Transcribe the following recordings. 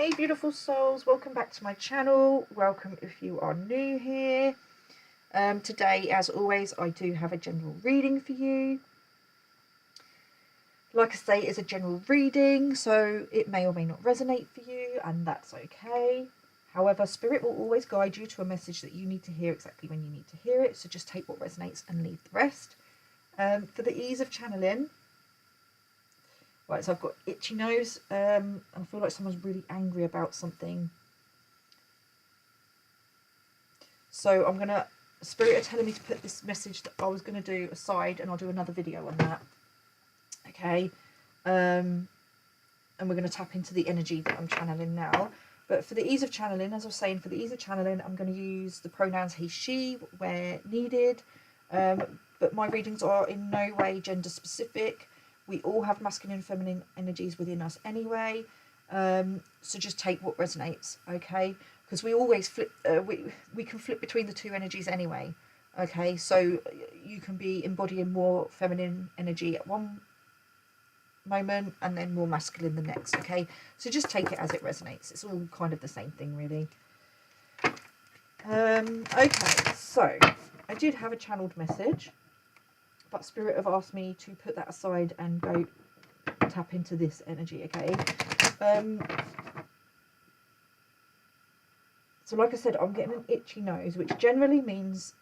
Hey beautiful souls, welcome back to my channel. Welcome if you are new here. Today, as always, I do have a general reading for you. Like I say, it's a general reading, so it may or may not resonate for you, and that's okay. However, Spirit will always guide you to a message that you need to hear exactly when you need to hear it, so just take what resonates and leave the rest. For the ease of channeling, right, so I've got itchy nose, and I feel like someone's really angry about something. So I'm going to, Spirit are telling me to put this message that I was going to do aside, and I'll do another video on that. Okay. And we're going to tap into the energy that I'm channeling now. But for the ease of channeling, as I was saying, for the ease of channeling, I'm going to use the pronouns he, she where needed. But my readings are in no way gender specific. We all have masculine and feminine energies within us anyway. So just take what resonates, okay? Because we always flip, we can flip between the two energies anyway, okay? So you can be embodying more feminine energy at one moment and then more masculine the next, okay? So just take it as it resonates. It's all kind of the same thing, really. Okay, so I did have a channeled message, but Spirit have asked me to put that aside and go tap into this energy, okay? So like I said, I'm getting an itchy nose, which generally means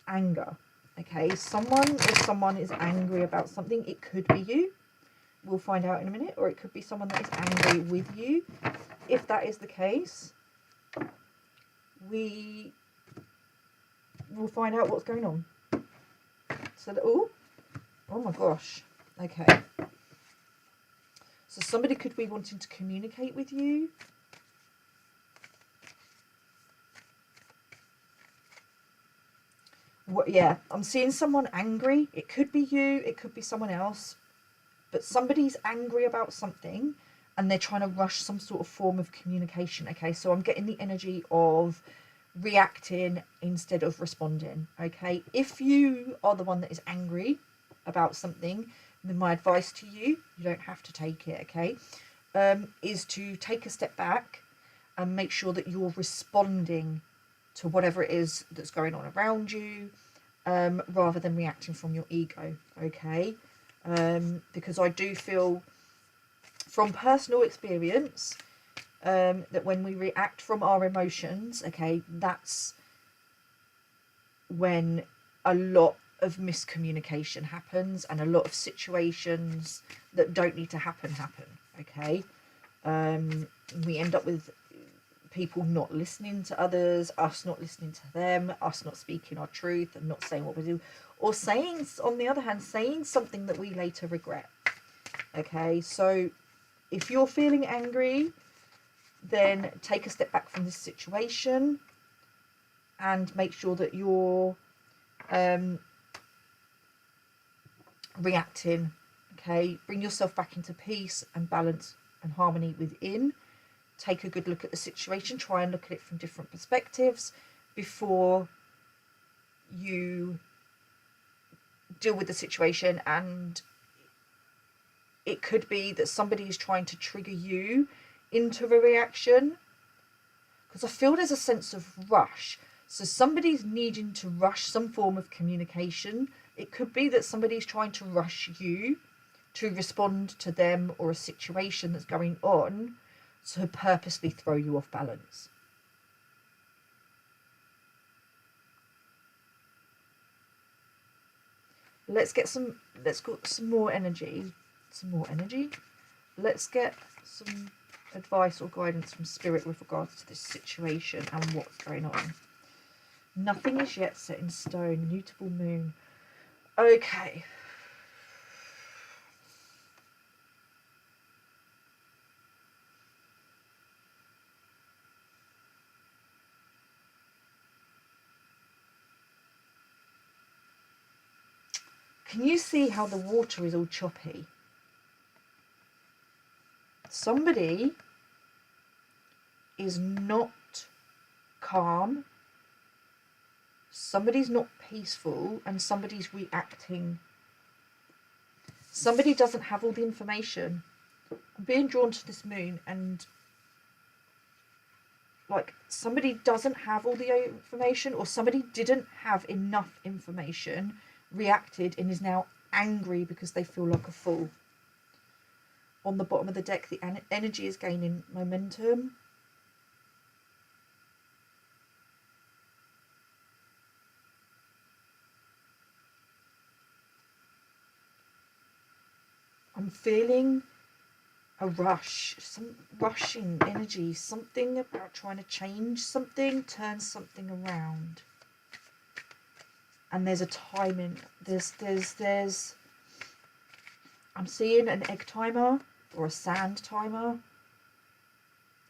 anger, okay? Someone is angry about something. It could be you. We'll find out in a minute. Or it could be someone that is angry with you. If that is the case, we will find out what's going on. So, oh my gosh. Okay. So somebody could be wanting to communicate with you. Yeah, I'm seeing someone angry. It could be you, it could be someone else, but somebody's angry about something and they're trying to rush some sort of form of communication, okay? So I'm getting the energy of reacting instead of responding, okay? If you are the one that is angry about something, then my advice to you, you don't have to take it, okay, is to take a step back and make sure that you're responding to whatever it is that's going on around you, rather than reacting from your ego, okay? Because I do feel from personal experience that when we react from our emotions, okay, that's when a lot of miscommunication happens and a lot of situations that don't need to happen, okay? We end up with people not listening to others, us not listening to them, us not speaking our truth and not saying what we do, or saying, on the other hand, saying something that we later regret, okay? So if you're feeling angry, then take a step back from this situation and make sure that you're reacting, okay? Bring yourself back into peace and balance and harmony within. Take a good look at the situation, try and look at it from different perspectives before you deal with the situation. And it could be that somebody is trying to trigger you into a reaction, because I feel there's a sense of rush. So somebody's needing to rush some form of communication. It could be that somebody's trying to rush you to respond to them or a situation that's going on, to purposely throw you off balance. Let's get some more energy. Let's get some advice or guidance from Spirit with regards to this situation and what's going on. Nothing is yet set in stone. Mutable moon. Okay. Can you see how the water is all choppy? Somebody is not calm, somebody's not peaceful, and somebody's reacting. Somebody doesn't have all the information. I'm being drawn to this moon, and like somebody doesn't have all the information, or somebody didn't have enough information, reacted, and is now angry because they feel like a fool. On the bottom of the deck, the energy is gaining momentum. I'm feeling a rush, some rushing energy, something about trying to change something, turn something around. And there's a timing. There's I'm seeing an egg timer or a sand timer,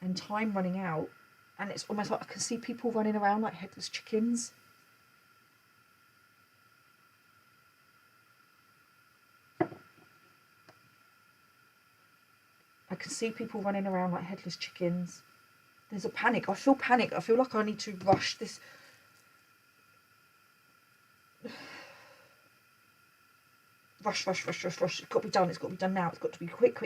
and time running out. And it's almost like I can see people running around like headless chickens. I can see people running around like headless chickens. There's a panic. I feel panic. I feel like I need to rush this. Rush. It's got to be done. It's got to be done now. It's got to be quick.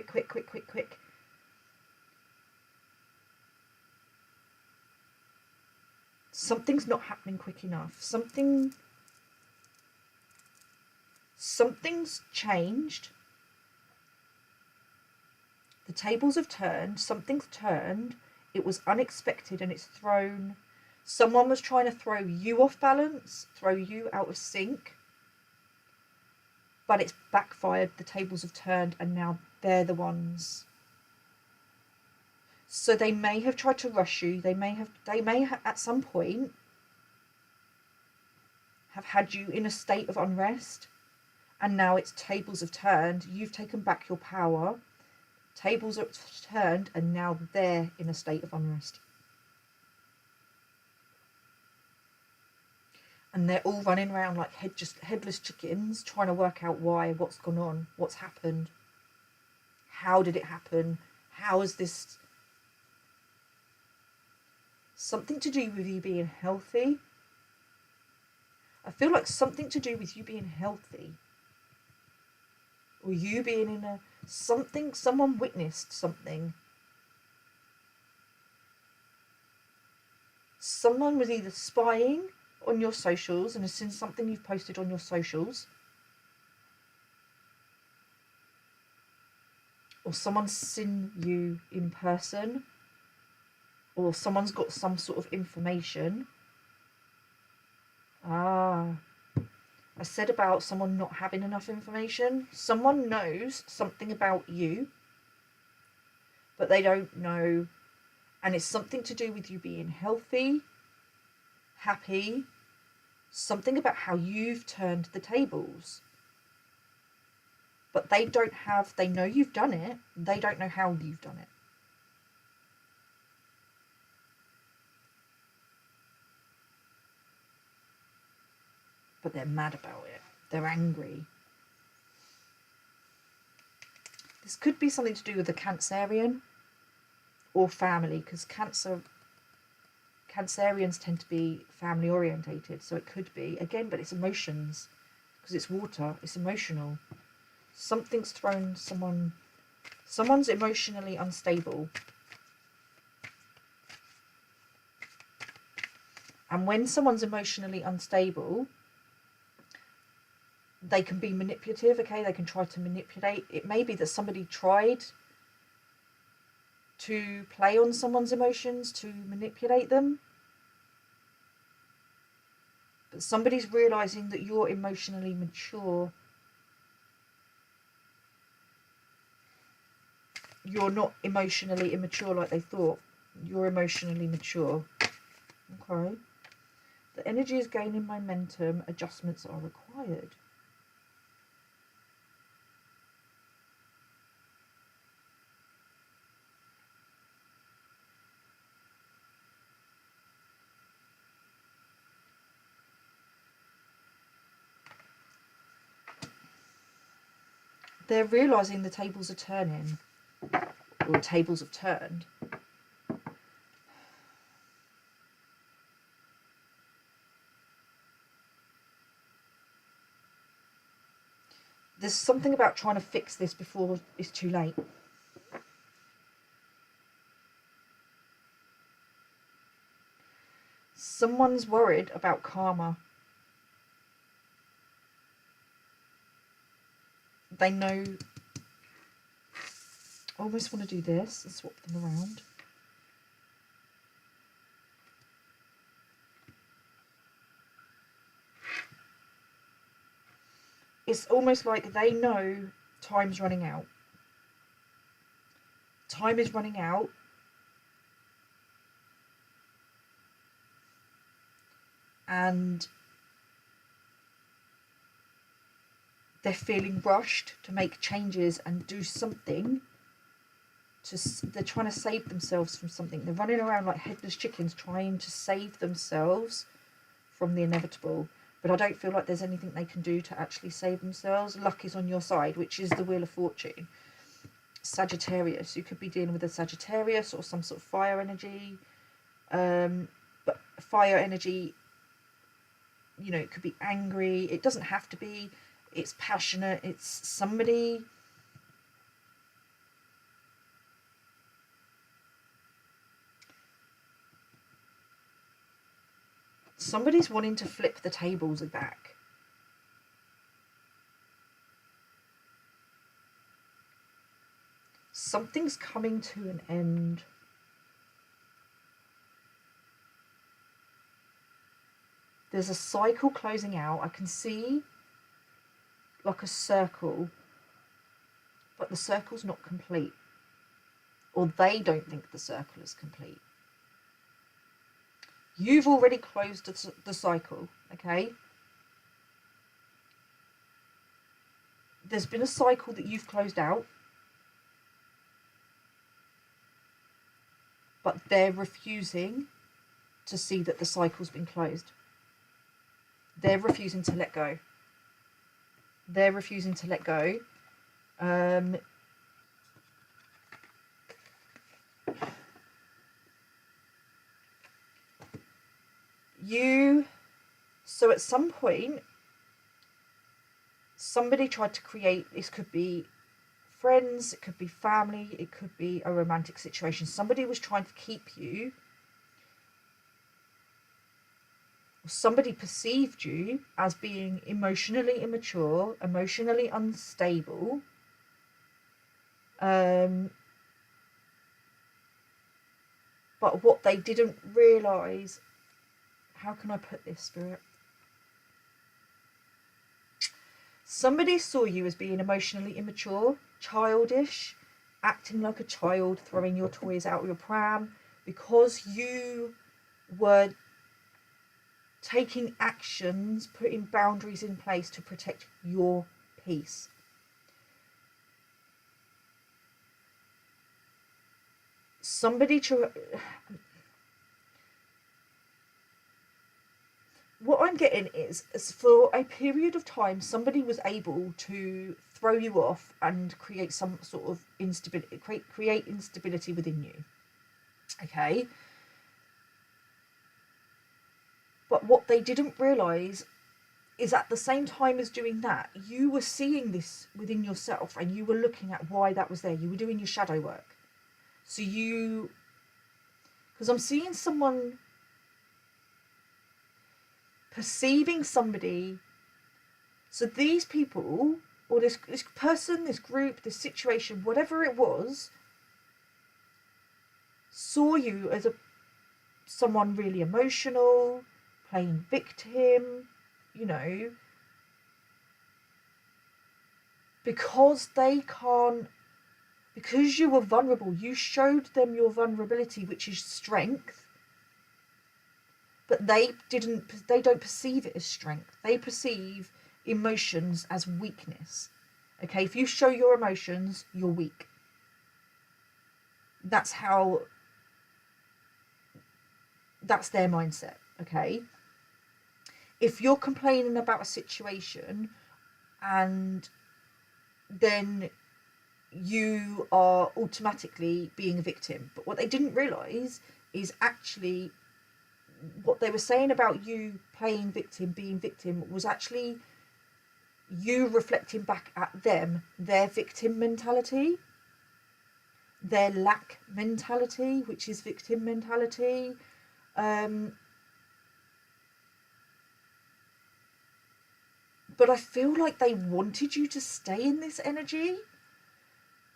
Something's not happening quick enough. Something's changed. The tables have turned. Something's turned. It was unexpected, and it's thrown. Someone was trying to throw you off balance, throw you out of sync. But it's backfired. The tables have turned, and now they're the ones. So they may have tried to rush you. They may have at some point have had you in a state of unrest, and now it's tables have turned. You've taken back your power. Tables are turned, and now they're in a state of unrest. And they're all running around like headless chickens, trying to work out why, what's gone on, what's happened, how did it happen, how is this something to do with you being healthy? I feel like something to do with you being healthy, or you being in a something. Someone witnessed something. Someone was either spying on your socials and has seen something you've posted on your socials, or someone's seen you in person, or someone's got some sort of information. I said about someone not having enough information. Someone knows something about you, but they don't know, and it's something to do with you being healthy, happy, something about how you've turned the tables. But they know you've done it, they don't know how you've done it. But they're mad about it. They're angry. This could be something to do with the Cancerian or family, because Cancerians tend to be family orientated, so it could be, again, but it's emotions, because it's water, it's emotional. Something's thrown someone's emotionally unstable. And when someone's emotionally unstable, they can be manipulative, okay? They can try to manipulate. It may be that somebody tried to play on someone's emotions to manipulate them. But somebody's realising that you're emotionally mature. You're not emotionally immature like they thought. You're emotionally mature. Okay. The energy is gaining momentum. Adjustments are required. They're realising the tables are turning, or tables have turned. There's something about trying to fix this before it's too late. Someone's worried about karma. They know. I almost want to do this and swap them around. It's almost like they know time's running out. Time is running out. And they're feeling rushed to make changes and do something. They're trying to save themselves from something. They're running around like headless chickens trying to save themselves from the inevitable. But I don't feel like there's anything they can do to actually save themselves. Luck is on your side, which is the Wheel of Fortune. Sagittarius. You could be dealing with a Sagittarius or some sort of fire energy. But fire energy, you know, it could be angry. It doesn't have to be. It's passionate. It's somebody. Somebody's wanting to flip the tables back. Something's coming to an end. There's a cycle closing out. I can see like a circle, but the circle's not complete. Or they don't think the circle is complete. You've already closed the cycle, okay? There's been a cycle that you've closed out, but they're refusing to see that the cycle's been closed. They're refusing to let go. They're refusing to let go. So at some point, somebody tried to create, this could be friends, it could be family, it could be a romantic situation. Somebody was trying to keep you, somebody perceived you as being emotionally immature, emotionally unstable, but what they didn't realise, how can I put this, Spirit? Somebody saw you as being emotionally immature, childish, acting like a child, throwing your toys out of your pram, because you were taking actions, putting boundaries in place to protect your peace. What I'm getting is for a period of time, somebody was able to throw you off and create some sort of instability, create instability within you. Okay. But what they didn't realise is at the same time as doing that, you were seeing this within yourself and you were looking at why that was there. You were doing your shadow work. So because I'm seeing someone perceiving somebody. So these people, or this person, this group, this situation, whatever it was, saw you as someone really emotional, playing victim, you know, because you were vulnerable, you showed them your vulnerability, which is strength. But they don't perceive it as strength. They perceive emotions as weakness. Okay, if you show your emotions, you're weak. That's their mindset, okay? If you're complaining about a situation and then you are automatically being a victim. But what they didn't realise is actually what they were saying about you playing victim, being victim, was actually you reflecting back at them, their victim mentality, their lack mentality, which is victim mentality. But I feel like they wanted you to stay in this energy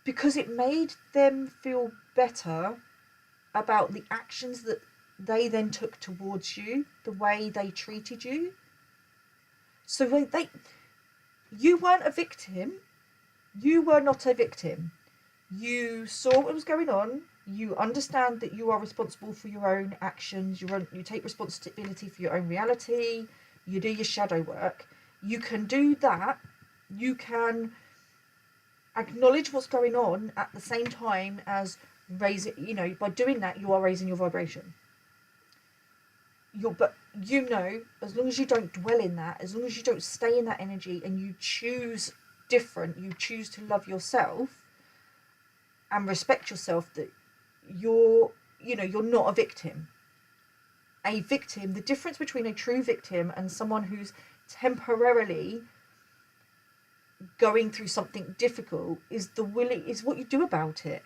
because it made them feel better about the actions that they then took towards you, the way they treated you. So you weren't a victim. You were not a victim. You saw what was going on. You understand that you are responsible for your own actions. You take responsibility for your own reality. You do your shadow work. You can do that. You can acknowledge what's going on at the same time as raise it. You know, by doing that, you are raising your vibration. But you know, as long as you don't dwell in that, as long as you don't stay in that energy, and you choose different, you choose to love yourself and respect yourself, that you're not a victim. A victim, the difference between a true victim and someone who's temporarily going through something difficult is what you do about it.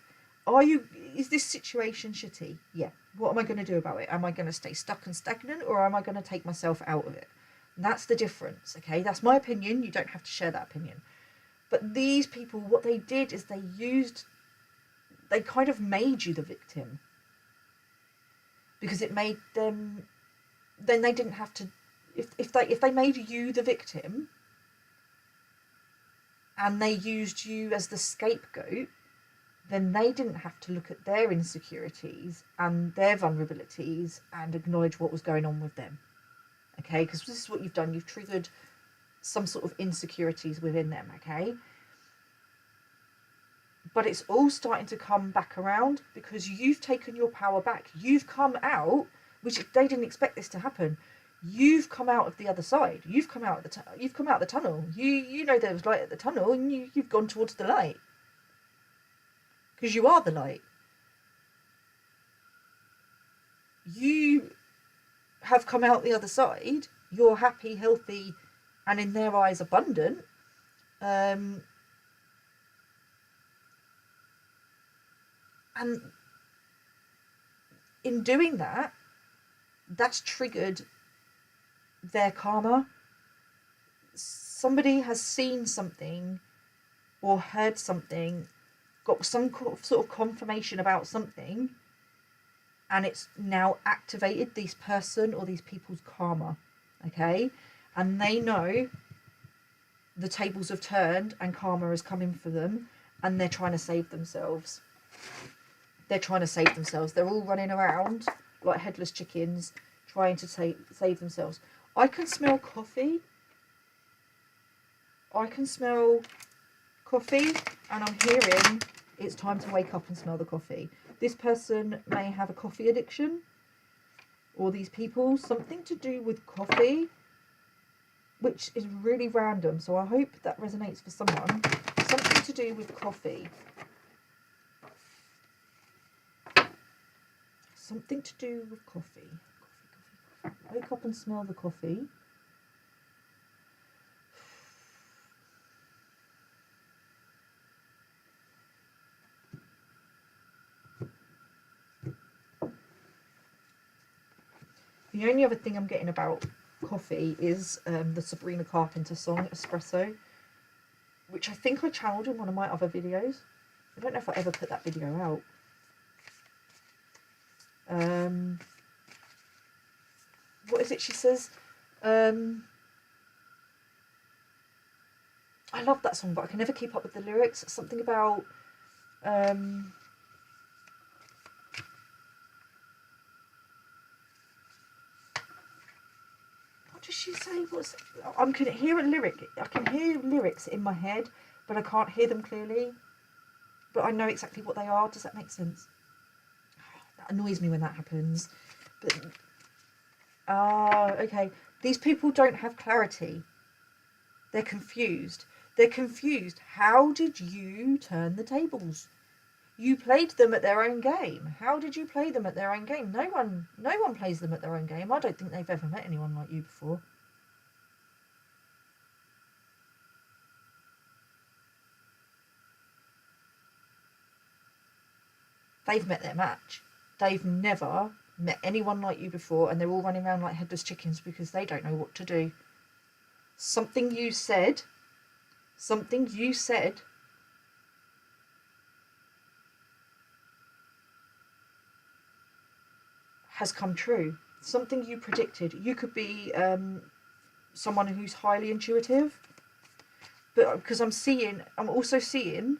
Is this situation shitty? Yeah. What am I going to do about it? Am I going to stay stuck and stagnant, or am I going to take myself out of it? And that's the difference, okay? That's my opinion. You don't have to share that opinion. But these people, what they did is they kind of made you the victim. Because it made them, then they didn't have to, if they made you the victim and they used you as the scapegoat, then they didn't have to look at their insecurities and their vulnerabilities and acknowledge what was going on with them. Okay, because this is what you've done. You've triggered some sort of insecurities within them, okay? But it's all starting to come back around because you've taken your power back. You've come out, which they didn't expect this to happen. You've come out of the other side. You've come out of the tunnel. You know there was light at the tunnel, and you've gone towards the light. Because you are the light. You have come out the other side. You're happy, healthy, and in their eyes abundant. And in doing that, that's triggered their karma. Somebody has seen something or heard something, got some sort of confirmation about something, and it's now activated this person or these people's karma, okay? And they know the tables have turned and karma is coming for them, and they're trying to save themselves. They're trying to save themselves. They're all running around like headless chickens trying to save themselves. I can smell coffee. And I'm hearing it's time to wake up and smell the coffee. This person may have a coffee addiction, or these people, something to do with coffee, which is really random. So I hope that resonates for someone. Something to do with coffee. Something to do with coffee. Wake up and smell the coffee. The only other thing I'm getting about coffee is the Sabrina Carpenter song, Espresso, which I think I channeled in one of my other videos. I don't know if I ever put that video out. What is it she says? I love that song, but I can never keep up with the lyrics. Something about... what does she say? I can hear a lyric. I can hear lyrics in my head, but I can't hear them clearly. But I know exactly what they are. Does that make sense? That annoys me when that happens. But okay. These people don't have clarity. They're confused. They're confused. How did you turn the tables? You played them at their own game. How did you play them at their own game? No one plays them at their own game. I don't think they've ever met anyone like you before. They've met their match. They've never met anyone like you before, and they're all running around like headless chickens because they don't know what to do. something you said has come true. Something you predicted. You could be someone who's highly intuitive, but because I'm also seeing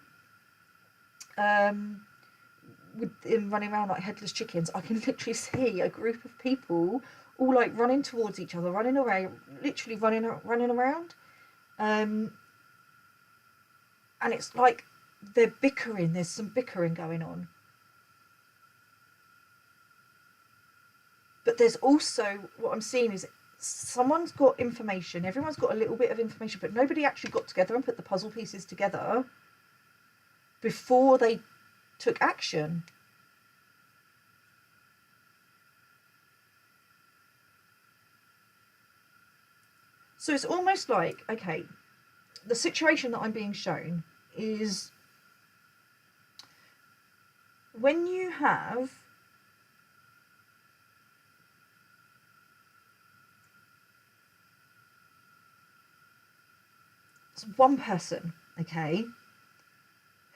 with them running around like headless chickens, I can literally see a group of people all like running towards each other, running away, literally running around, and it's like they're bickering. There's some bickering going on, but there's also, what I'm seeing is someone's got information. Everyone's got a little bit of information, but nobody actually got together and put the puzzle pieces together before they took action. So it's almost like, okay, the situation that I'm being shown is when you have one person, okay,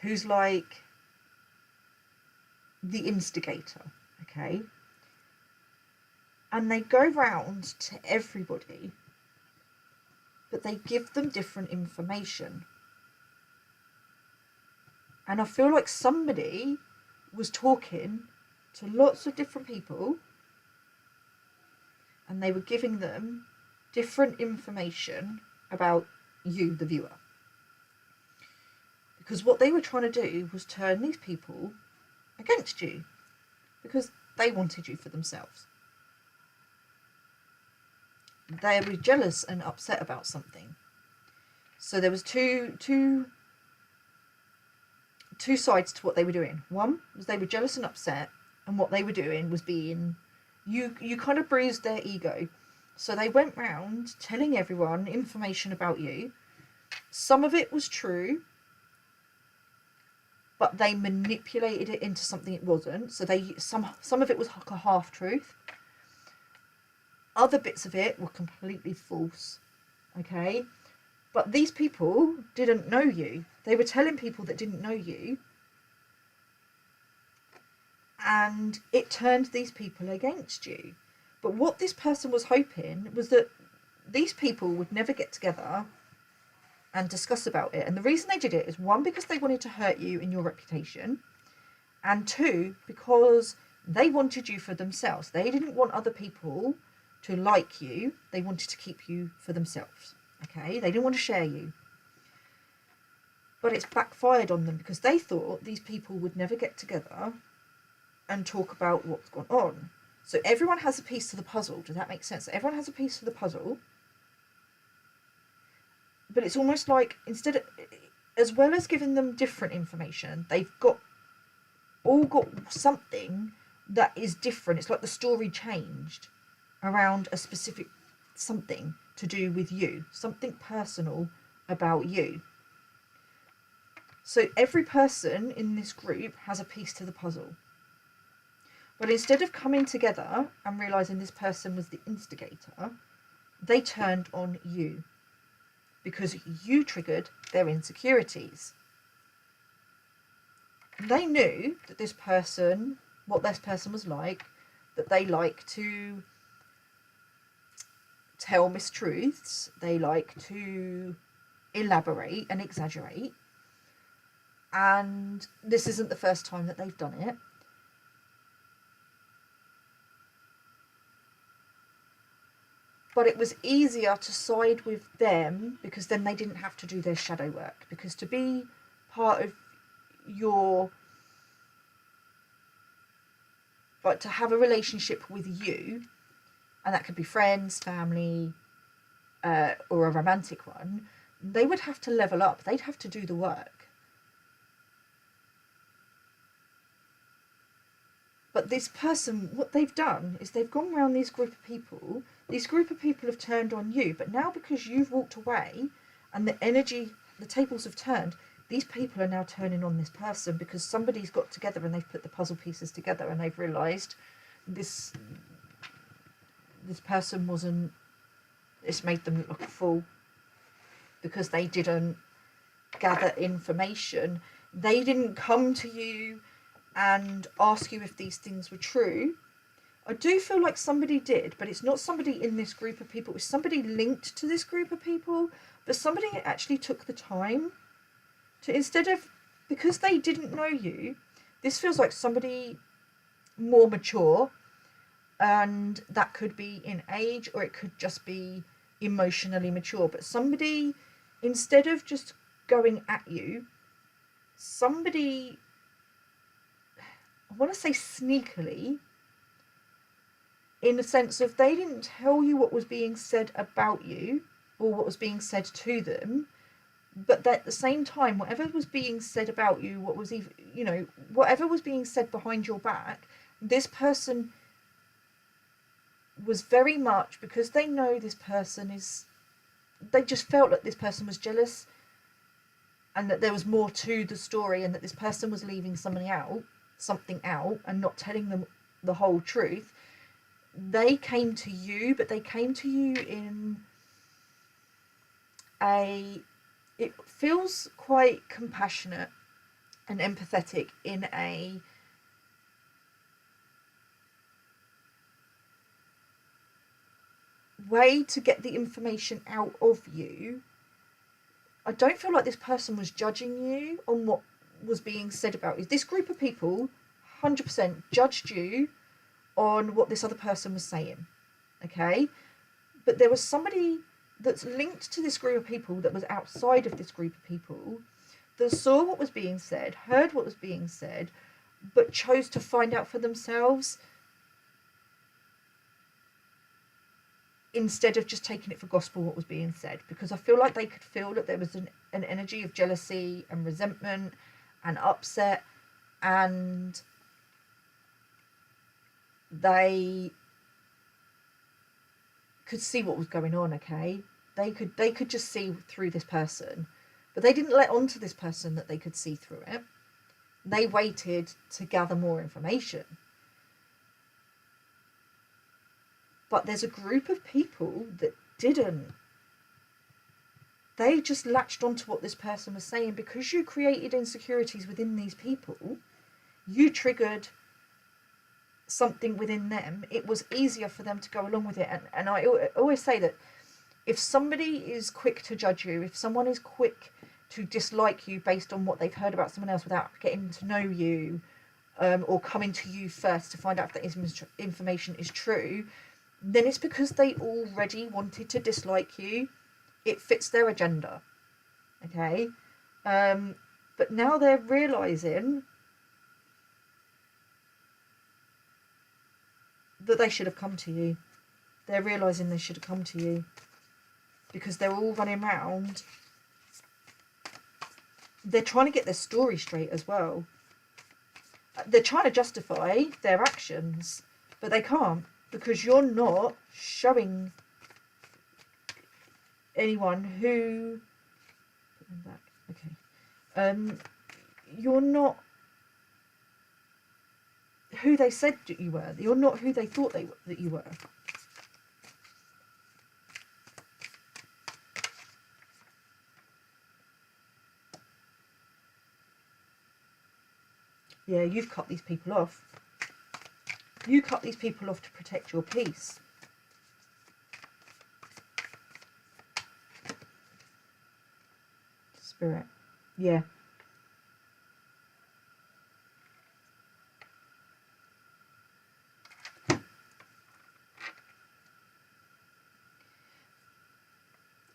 who's like the instigator, okay, and they go round to everybody, but they give them different information. And I feel like somebody was talking to lots of different people and they were giving them different information about you, the viewer. Because what they were trying to do was turn these people against you because they wanted you for themselves. They were jealous and upset about something. So there was two sides to what they were doing. One was they were jealous and upset, and what they were doing was being, you kind of bruised their ego. So they went round telling everyone information about you. Some of it was true, but they manipulated it into something it wasn't. So some of it was like a half truth. Other bits of it were completely false. Okay? But these people didn't know you. They were telling people that didn't know you. And it turned these people against you. But what this person was hoping was that these people would never get together and discuss about it. And the reason they did it is, one, because they wanted to hurt you and your reputation. And two, because they wanted you for themselves. They didn't want other people to like you. They wanted to keep you for themselves. Okay, they didn't want to share you. But it's backfired on them because they thought these people would never get together and talk about what's gone on. So everyone has a piece to the puzzle. Does that make sense? Everyone has a piece to the puzzle. But it's almost like, instead of, as well as giving them different information, they've all got something that is different. It's like the story changed around a specific something to do with you, something personal about you. So every person in this group has a piece to the puzzle. But instead of coming together and realising this person was the instigator, they turned on you because you triggered their insecurities. They knew that this person, what this person was like, that they like to tell mistruths, they like to elaborate and exaggerate, and this isn't the first time that they've done it. But it was easier to side with them because then they didn't have to do their shadow work. Because to be part of your, like, to have a relationship with you, and that could be friends, family, or a romantic one, they would have to level up. They'd have to do the work. But this person, what they've done is they've gone around these group of people. These group of people have turned on you. But now because you've walked away and the energy, the tables have turned, these people are now turning on this person because somebody's got together and they've put the puzzle pieces together and they've realised this person wasn't, it's made them look like a fool. because they didn't gather information. They didn't come to you and ask you if these things were true. I do feel like somebody did, but it's not somebody in this group of people. It's somebody linked to this group of people, but somebody actually took the time to, instead of, because they didn't know you, this feels like somebody more mature, and that could be in age or it could just be emotionally mature. But somebody, instead of just going at you, somebody, I want to say sneakily, in the sense of they didn't tell you what was being said about you or what was being said to them, but at the same time, whatever was being said about you, what was even, you know, whatever was being said behind your back, this person was very much, because they know this person is, they just felt that this person was jealous and that there was more to the story, and that this person was leaving something out and not telling them the whole truth. They came to you, but they came to you in a, it feels quite compassionate and empathetic, in a way to get the information out of you. I don't feel like this person was judging you on what was being said about you. This group of people 100% judged you on what this other person was saying, okay? But there was somebody that's linked to this group of people that was outside of this group of people that saw what was being said, heard what was being said, but chose to find out for themselves instead of just taking it for gospel what was being said. Because I feel like they could feel that there was an energy of jealousy and resentment and upset, and they could see what was going on, okay? They could just see through this person, but they didn't let on to this person that they could see through it. They waited to gather more information. But there's a group of people that didn't. They just latched onto what this person was saying. Because you created insecurities within these people, you triggered something within them. It was easier for them to go along with it. And I always say that if somebody is quick to judge you, if someone is quick to dislike you based on what they've heard about someone else without getting to know you, or coming to you first to find out if that information is true, then it's because they already wanted to dislike you. It fits their agenda, okay? But now they're realising that they should have come to you. They're realising they should have come to you, because they're all running around. They're trying to get their story straight as well. They're trying to justify their actions, but they can't, because you're not showing anyone who, put them back, okay, you're not who they said that you were. You're not who they thought that you were. Yeah, you've cut these people off. You cut these people off to protect your peace. Spirit. Yeah.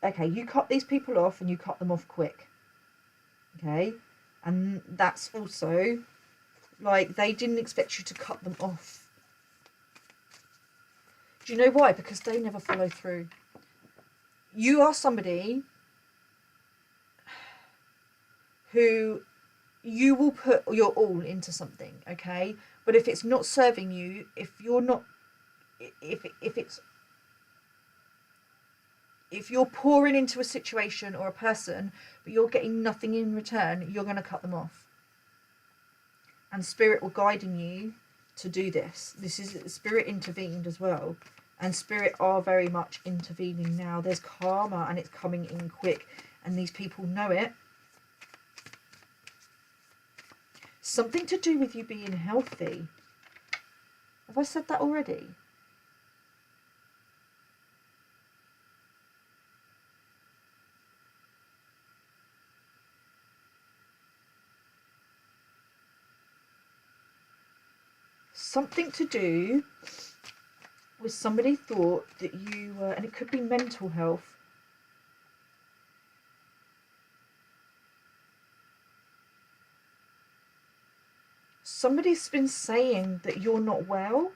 Okay, you cut these people off, and you cut them off quick. Okay? And that's also, like, they didn't expect you to cut them off. Do you know why? Because they never follow through. You are somebody who, you will put your all into something, okay? But if it's not serving you, if you're not, if you're pouring into a situation or a person, but you're getting nothing in return, you're going to cut them off. And Spirit will guiding you to do this. This is, Spirit intervened as well. And Spirit are very much intervening now. There's karma, and it's coming in quick. and these people know it. Something to do with you being healthy. Have I said that already? Something to do with somebody thought that you were, and it could be mental health. Somebody's been saying that you're not well.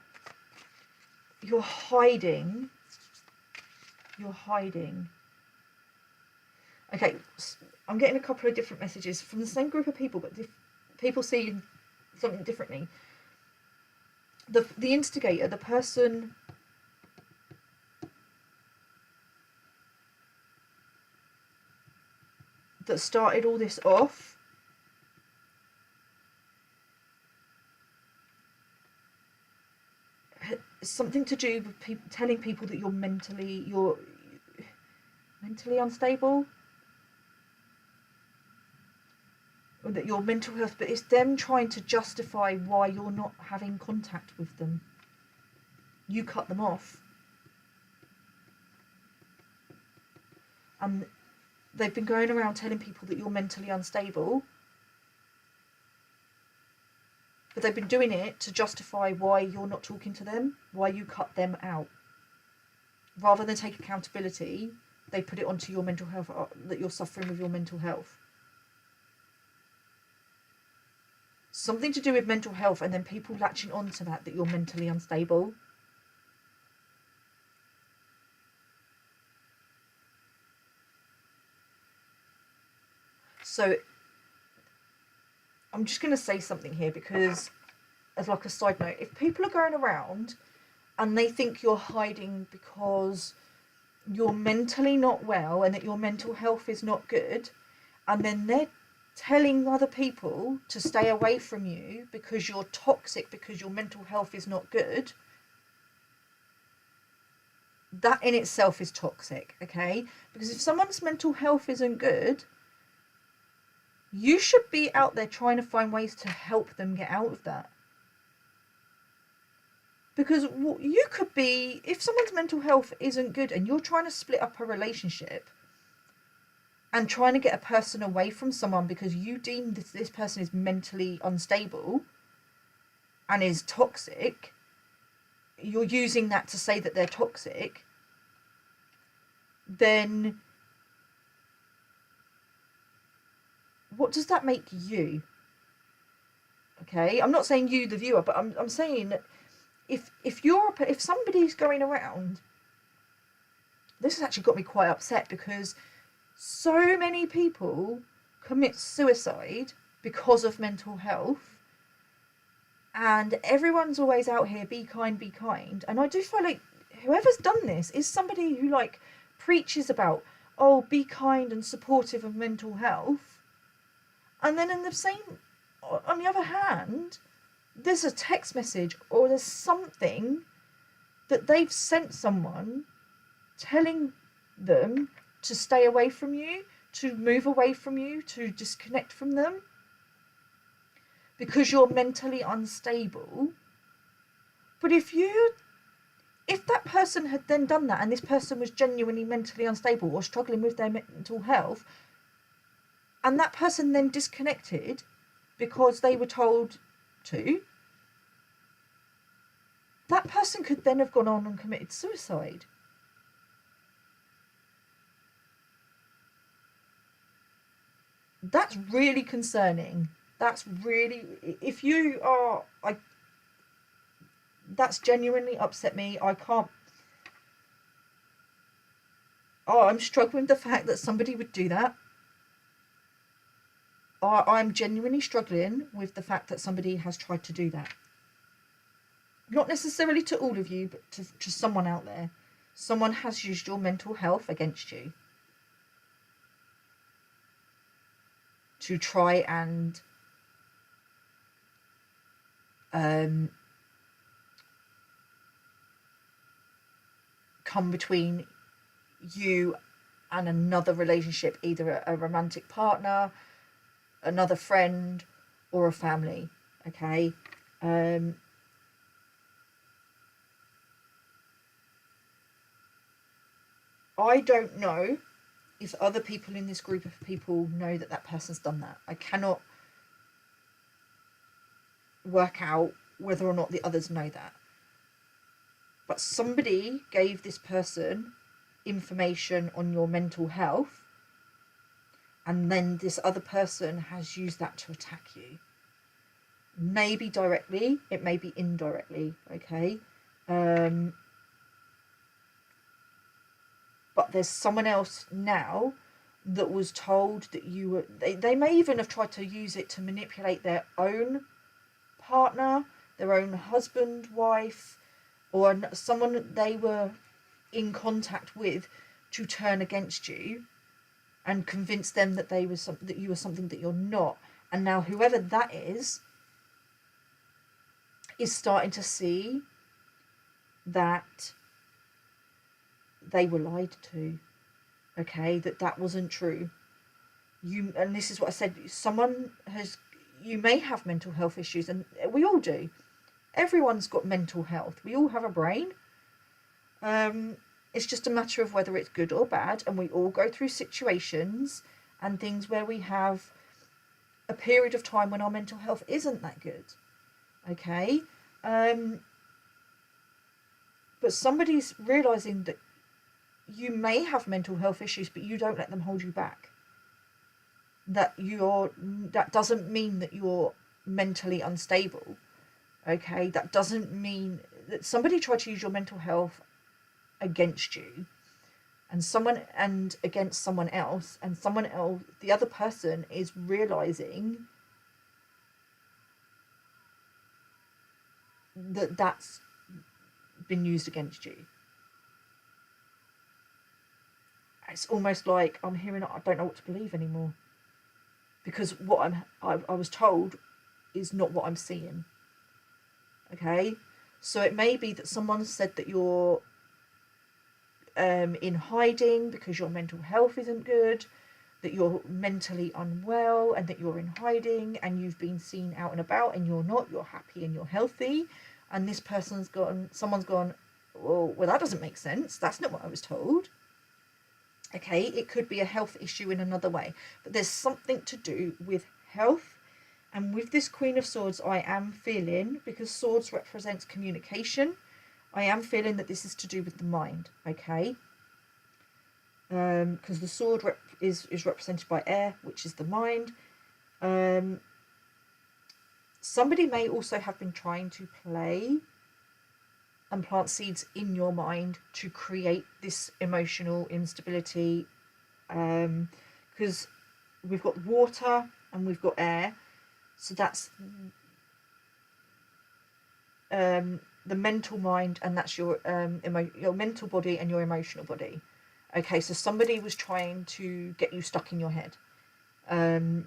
You're hiding. You're hiding. Okay, I'm getting a couple of different messages from the same group of people, but people see something differently. The instigator, the person that started all this off, something to do with telling people that you're mentally unstable, or that your mental health, but it's them trying to justify why you're not having contact with them. You cut them off. And they've been going around telling people that you're mentally unstable, but they've been doing it to justify why you're not talking to them, why you cut them out. Rather than take accountability, they put it onto your mental health, that you're suffering with your mental health. Something to do with mental health, and then people latching onto that you're mentally unstable. So I'm just going to say something here, because as like a side note, if people are going around and they think you're hiding because you're mentally not well and that your mental health is not good, and then they're telling other people to stay away from you because you're toxic, because your mental health is not good, that in itself is toxic, okay? Because if someone's mental health isn't good, you should be out there trying to find ways to help them get out of that. Because you could be, if someone's mental health isn't good and you're trying to split up a relationship and trying to get a person away from someone because you deem this person is mentally unstable and is toxic, you're using that to say that they're toxic, then what does that make you? Okay, I'm not saying you, the viewer, but I'm saying that if somebody's going around, this has actually got me quite upset, because so many people commit suicide because of mental health, and everyone's always out here, be kind, be kind. And I do feel like whoever's done this is somebody who like preaches about, oh, be kind and supportive of mental health, and then on the other hand, there's a text message or there's something that they've sent someone telling them to stay away from you, to move away from you, to disconnect from them because you're mentally unstable. But if that person had then done that, and this person was genuinely mentally unstable or struggling with their mental health, and that person then disconnected because they were told to, that person could then have gone on and committed suicide. That's really concerning. That's really, if you are, that's genuinely upset me. I'm struggling with the fact that somebody would do that. I'm genuinely struggling with the fact that somebody has tried to do that. Not necessarily to all of you, but to someone out there. Someone has used your mental health against you to try and come between you and another relationship, either a romantic partner, another friend, or a family. Okay. I don't know if other people in this group of people know that that person's done that. I cannot work out whether or not the others know that. But somebody gave this person information on your mental health, and then this other person has used that to attack you. Maybe directly, it may be indirectly, okay? But there's someone else now that was told that you were... They may even have tried to use it to manipulate their own partner, their own husband, wife, or someone they were in contact with, to turn against you and convince them that that you were something that you're not. And now whoever that is starting to see that they were lied to. Okay, that wasn't true. And this is what I said, you may have mental health issues, and we all do. Everyone's got mental health. We all have a brain. It's just a matter of whether it's good or bad, and we all go through situations and things where we have a period of time when our mental health isn't that good. Okay? But somebody's realising that you may have mental health issues, but you don't let them hold you back. That doesn't mean that you're mentally unstable. Okay? That doesn't mean that somebody tried to use your mental health against you and against someone else, and the other person is realizing that that's been used against you. It's almost like I'm hearing it, I don't know what to believe anymore, because what I was told is not what I'm seeing. Okay, so it may be that someone said that you're in hiding because your mental health isn't good, that you're mentally unwell, and that you're in hiding, and you've been seen out and about and you're not, you're happy and you're healthy, and this someone's gone, well, that doesn't make sense, that's not what I was told. Okay, it could be a health issue in another way, but there's something to do with health. And with this Queen of Swords, I am feeling, because swords represents communication, I am feeling that this is to do with the mind. Okay, because the sword is represented by air, which is the mind. Somebody may also have been trying to play and plant seeds in your mind to create this emotional instability, because we've got water and we've got air, so that's the mental mind, and that's your mental body and your emotional body. Okay, so somebody was trying to get you stuck in your head, and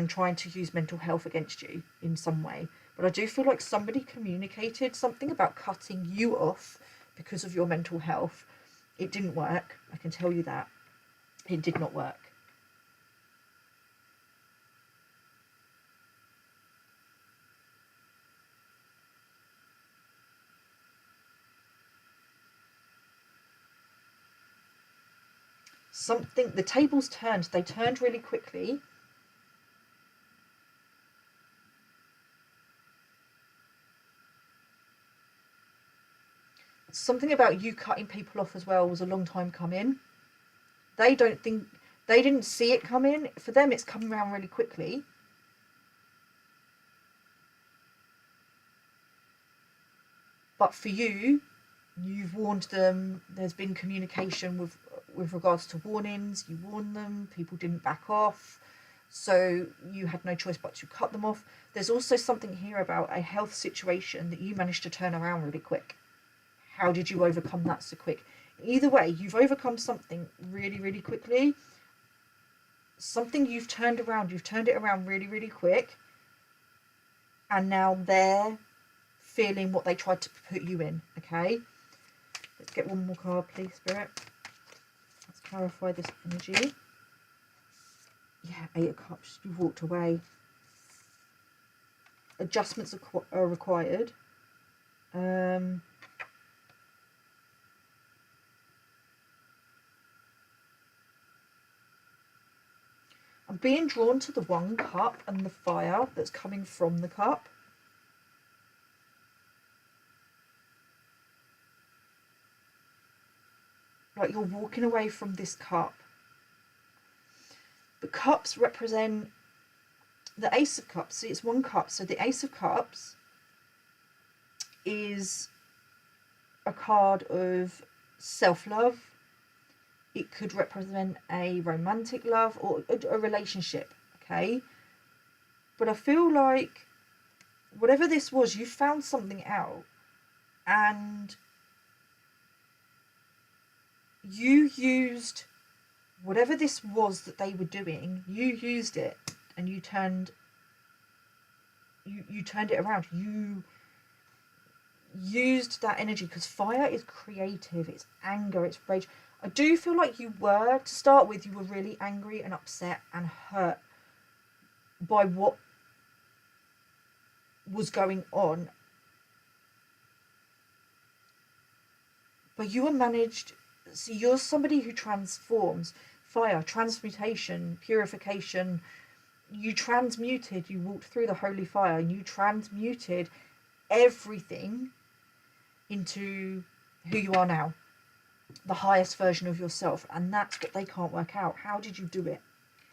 trying to use mental health against you in some way. But I do feel like somebody communicated something about cutting you off because of your mental health. It didn't work, I can tell you that. It did not work. The tables turned. They turned really quickly. Something about you cutting people off as well was a long time coming. They didn't see it coming. For them, it's coming around really quickly. But for you, you've warned them. There's been communication with regards to warnings. You warned them. People didn't back off. So you had no choice but to cut them off. There's also something here about a health situation that you managed to turn around really quick. How did you overcome that so quick? Either way, you've overcome something really, really quickly. Something you've turned around. You've turned it around really, really quick. And now they're feeling what they tried to put you in. Okay? Let's get one more card, please, Spirit. Let's Clarify this energy. Yeah, 8 of Cups. You've walked away. Adjustments are required. I'm being drawn to the 1 cup and the fire that's coming from the cup. Like you're walking away from this cup. The cups represent the Ace of Cups. See, it's 1 cup. So the Ace of Cups is a card of self-love. It could represent a romantic love or a relationship, okay? But I feel like whatever this was, you found something out and you used whatever this was that they were doing, you used it and you turned it around. You used that energy, because fire is creative, it's anger, it's rage. I do feel like you were, to start with, you were really angry and upset and hurt by what was going on. But you were managed, so you're somebody who transforms. Fire, transmutation, purification. You transmuted, you walked through the holy fire and you transmuted everything into who you are now, the highest version of yourself. And that's what they can't work out. How did you do it?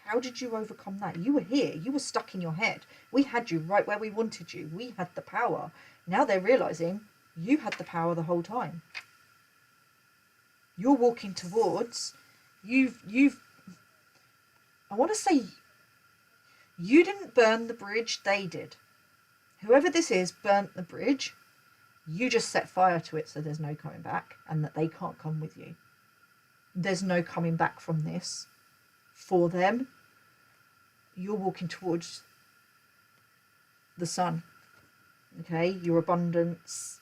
How did you overcome that? You were here, you were stuck in your head. We had you right where we wanted you. We had the power. Now they're realizing you had the power the whole time. You're walking towards, I want to say, you didn't burn the bridge, they did. Whoever this is burnt the bridge. You just set fire to it so there's no coming back, and that they can't come with you. There's no coming back from this for them. You're walking towards the sun, okay? Your abundance.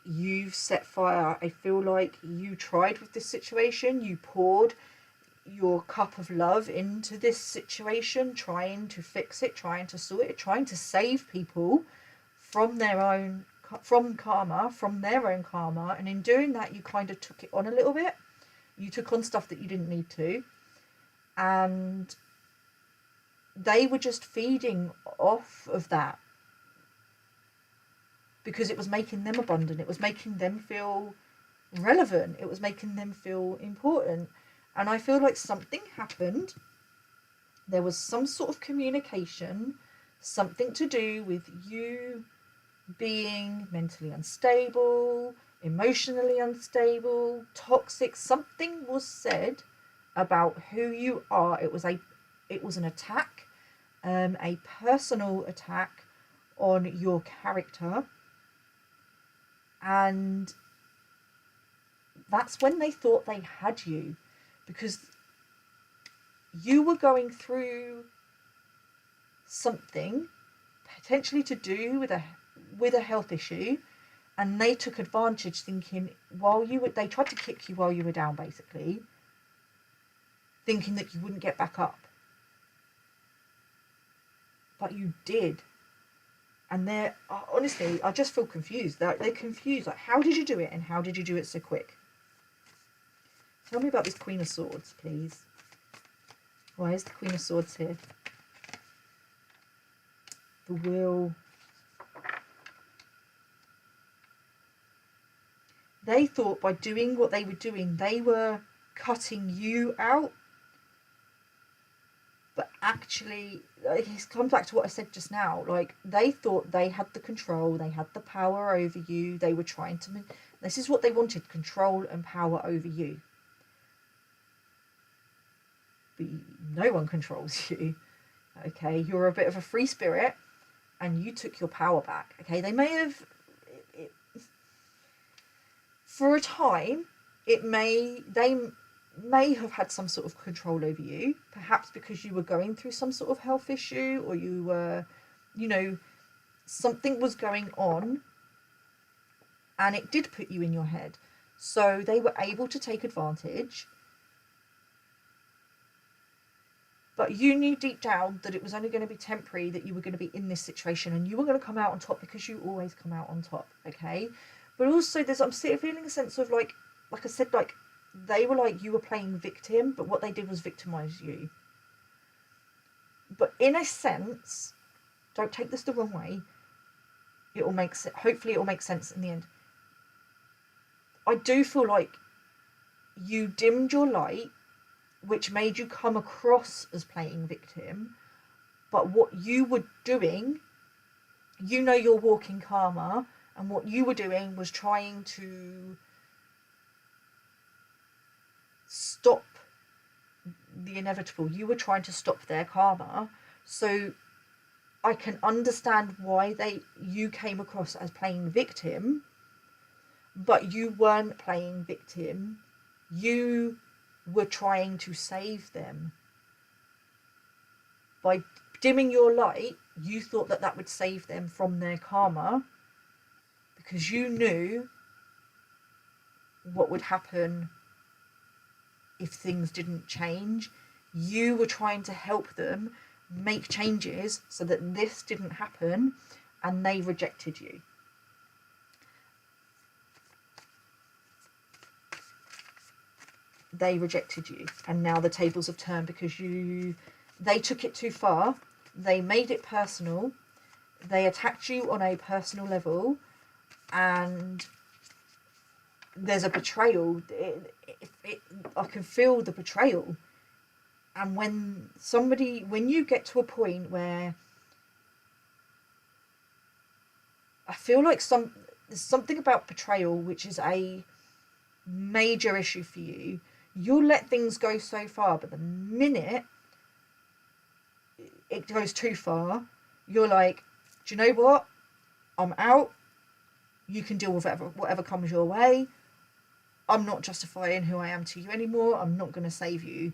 You've set fire. I feel like you tried with this situation. You poured your cup of love into this situation, trying to fix it, trying to sort it, trying to save people from their own, from karma, from their own karma. And in doing that, you kind of took it on a little bit. You took on stuff that you didn't need to. And they were just feeding off of that, because it was making them abundant. It was making them feel relevant. It was making them feel important. And I feel like something happened. There was some sort of communication, something to do with you being mentally unstable, emotionally unstable, toxic. Something was said about who you are. It was an attack, a personal attack on your character. And that's when they thought they had you, because you were going through something potentially to do with a health issue, and they took advantage, thinking they tried to kick you while you were down, basically, thinking that you wouldn't get back up. But you did. And they're, honestly, I just feel confused. They're confused. Like, how did you do it? And how did you do it so quick? Tell me about this Queen of Swords, please. Why is the Queen of Swords here? The Wheel. They thought by doing what they were doing, they were cutting you out. But actually, it comes back to what I said just now. Like, they thought they had the control, they had the power over you. They were trying to... This is what they wanted, control and power over you. But no one controls you. Okay, you're a bit of a free spirit, and you took your power back. Okay, they may have... for a time, they may have had some sort of control over you, perhaps because you were going through some sort of health issue, or you were, something was going on, and it did put you in your head. So they were able to take advantage. But you knew deep down that it was only going to be temporary, that you were going to be in this situation and you were going to come out on top, because you always come out on top, okay? But also I'm feeling a sense of like I said, like they were like, you were playing victim, but what they did was victimize you. But in a sense, don't take this the wrong way, hopefully it will make sense in the end. I do feel like you dimmed your light, which made you come across as playing victim. But what you were doing, you're walking karma, and what you were doing was trying to stop the inevitable. You were trying to stop their karma. So I can understand why you came across as playing victim, but you weren't playing victim. You were trying to save them. By dimming your light, you thought that would save them from their karma, because you knew what would happen if things didn't change. You were trying to help them make changes so that this didn't happen, and they rejected you. They rejected you, and now the tables have turned because they took it too far. They made it personal. They attacked you on a personal level, and there's a betrayal. I can feel the betrayal. And when you get to a point where I feel like there's something about betrayal which is a major issue for you, you'll let things go so far, but the minute it goes too far, you're like, do you know what? I'm out. You can deal with whatever comes your way. I'm not justifying who I am to you anymore. I'm not going to save you.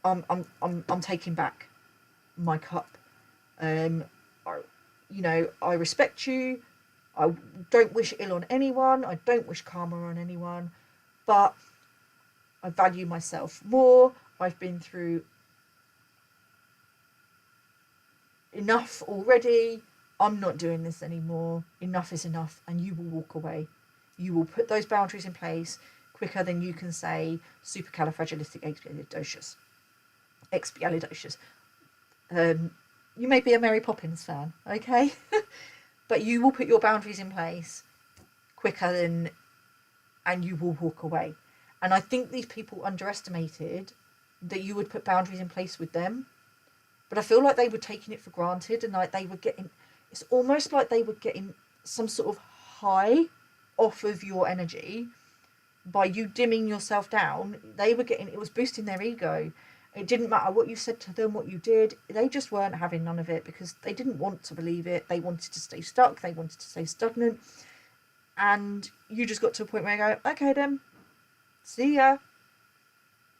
I'm taking back my cup. I respect you. I don't wish ill on anyone. I don't wish karma on anyone. But I value myself more. I've been through enough already. I'm not doing this anymore. Enough is enough. And you will walk away. You will put those boundaries in place quicker than you can say supercalifragilisticexpialidocious. You may be a Mary Poppins fan, okay? But you will put your boundaries in place quicker and you will walk away. And I think these people underestimated that you would put boundaries in place with them. But I feel like they were taking it for granted, and like it's almost like they were getting some sort of high off of your energy by you dimming yourself down. It was boosting their ego. It didn't matter what you said to them, what you did. They just weren't having none of it because they didn't want to believe it. They wanted to stay stuck. They wanted to stay stagnant. And you just got to a point where you go, okay then, see ya.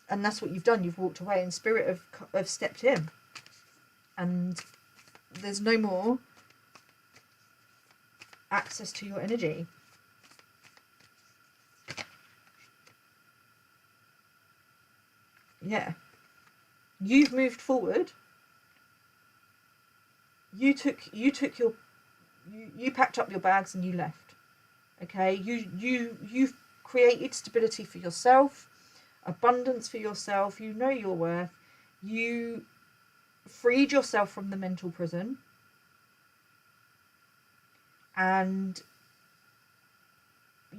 And that's what you've done. You've walked away, and spirit have stepped in. And there's no more access to your energy. Yeah. You've moved forward. You packed up your bags and you left. Okay? You've created stability for yourself, abundance for yourself. You know your worth. You freed yourself from the mental prison. And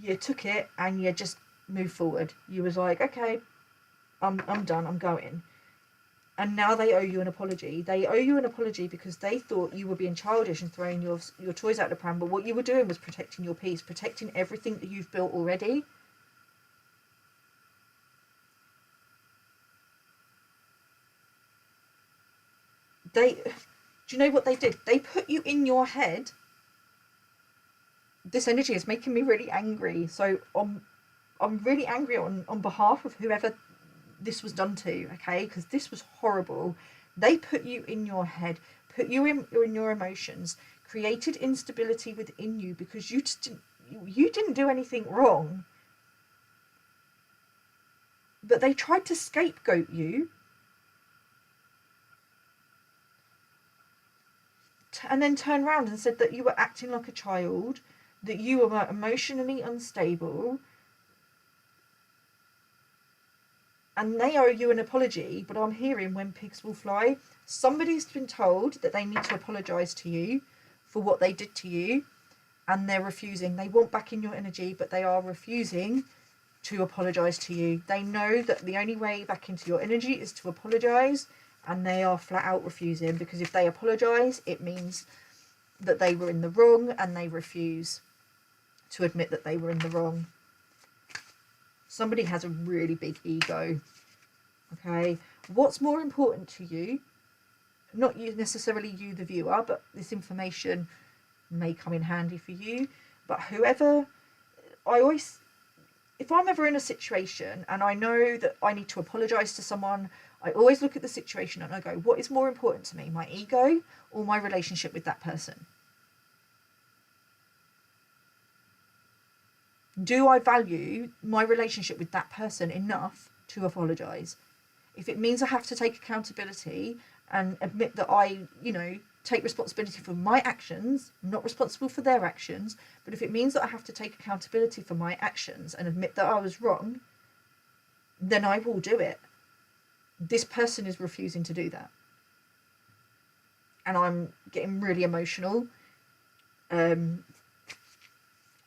you took it and you just moved forward. You was like, okay, I'm done, I'm going. And now they owe you an apology. They owe you an apology because they thought you were being childish and throwing your toys out the pram. But what you were doing was protecting your peace, protecting everything that you've built already. Do you know what they did? They put you in your head. This energy is making me really angry. So I'm really angry on behalf of whoever this was done to, okay? Because this was horrible. They put you in your head, put you in your emotions, created instability within you because you didn't do anything wrong. But they tried to scapegoat you and then turned around and said that you were acting like a child, that you were emotionally unstable, and they owe you an apology. But I'm hearing when pigs will fly. Somebody's been told that they need to apologise to you for what they did to you, and they're refusing. They want back in your energy, but they are refusing to apologise to you. They know that the only way back into your energy is to apologise, and they are flat out refusing, because if they apologise, it means that they were in the wrong, and they refuse to admit that they were in the wrong. Somebody has a really big ego. Okay, what's more important to you? Not you necessarily, you the viewer, but this information may come in handy for you. But whoever, if I'm ever in a situation and I know that I need to apologise to someone, I always look at the situation and I go, what is more important to me, my ego or my relationship with that person? Do I value my relationship with that person enough to apologise? If it means I have to take accountability and admit that I, take responsibility for my actions, I'm not responsible for their actions, but if it means that I have to take accountability for my actions and admit that I was wrong, then I will do it. This person is refusing to do that. And I'm getting really emotional